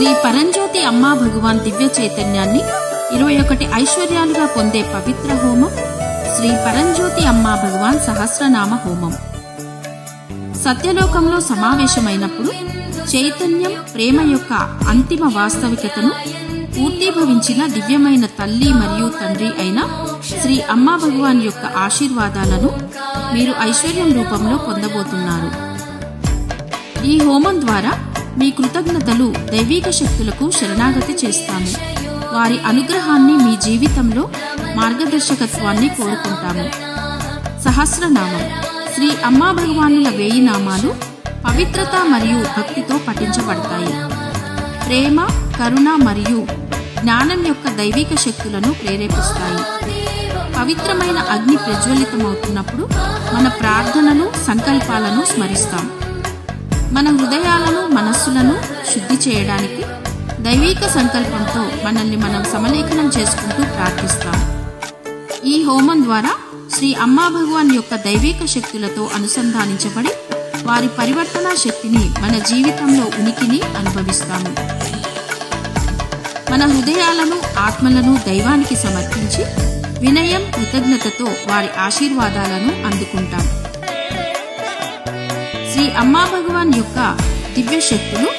శ్రీ పరంజ్యోతి అమ్మా భగవాన్ దివ్య చైతన్యాన్ని 21 ఐశ్వర్యాలుగా పొందే పవిత్ర హోమం శ్రీ పరంజ్యోతి అమ్మా భగవాన్ సహస్రనామ హోమం. సత్యలోకంలో సమావేశమైనప్పుడు చైతన్యం, ప్రేమ యొక్క అంతిమ వాస్తవికతను పూర్తీభవించిన దివ్యమైన తల్లి మరియు తండ్రి అయిన శ్రీ అమ్మా భగవాన్ యొక్క ఆశీర్వాదాలను మీరు ఐశ్వర్యం రూపంలో పొందబోతున్నారు. ఈ హోమం ద్వారా మీ కృతజ్ఞతలు దైవీక శక్తులకు శరణాగతి చేస్తాము. వారి అనుగ్రహాన్ని మీ జీవితంలో మార్గదర్శకత్వాన్ని కోరుకుంటాము. సహస్రనామం శ్రీ అమ్మా భగవానుల 1000 నామాలు పవిత్రత మరియు భక్తితో పఠించబడతాయి. ప్రేమ, కరుణ మరియు జ్ఞానం యొక్క దైవిక శక్తులను ప్రేరేపిస్తాయి. పవిత్రమైన అగ్ని ప్రజ్వలితమవుతున్నప్పుడు మన ప్రార్థనలు, సంకల్పాలను స్మరిస్తాం. మన హృదయాలను, మనస్సులను శుద్ధి చేయడానికి దైవిక సంకల్పంతో మనల్ని మనం సమలేఖనం చేసుకుంటూ ప్రార్థిస్తాం. ఈ హోమం ద్వారా శ్రీ అమ్మా భగవాన్ యొక్క దైవిక శక్తులతో అనుసంధానించబడి వారి పరివర్తన శక్తిని మన జీవితంలో ఉనికిని అనుభవిస్తాము. మన హృదయాలను, ఆత్మలను దైవానికి సమర్పించి వినయం, కృతజ్ఞతతో వారి ఆశీర్వాదాలను అందుకుంటాం. శ్రీ అమ్మా భగవాన్ యొక్క దివ్య శక్తులు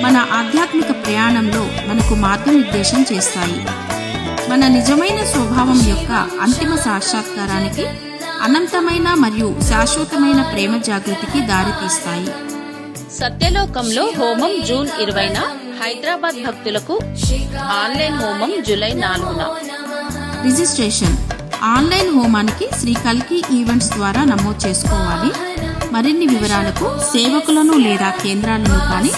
మన ఆధ్యాత్మిక ప్రయాణంలో మనకు మార్గనిర్దేశం చేస్తాయి. మన నిజమైన స్వభావం యొక్క అంతిమ సాక్షాత్కారానికి, అనంతమైన మరియు శాశ్వతమైన ప్రేమ జాగృతికి దారితీస్తాయి. సత్యలోకంలో హోమం జూన్ 20న, హైదరాబాద్ భక్తులకు ఆన్లైన్ హోమం జూలై 4న. రిజిస్ట్రేషన్ ఆన్లైన్ హోమానికి శ్రీ కల్కి ఈవెంట్స్ ద్వారా నమోదు చేసుకోవాలి. మరిన్ని వివరాలకు సేవకులను లేదా కేంద్రాలను కానీ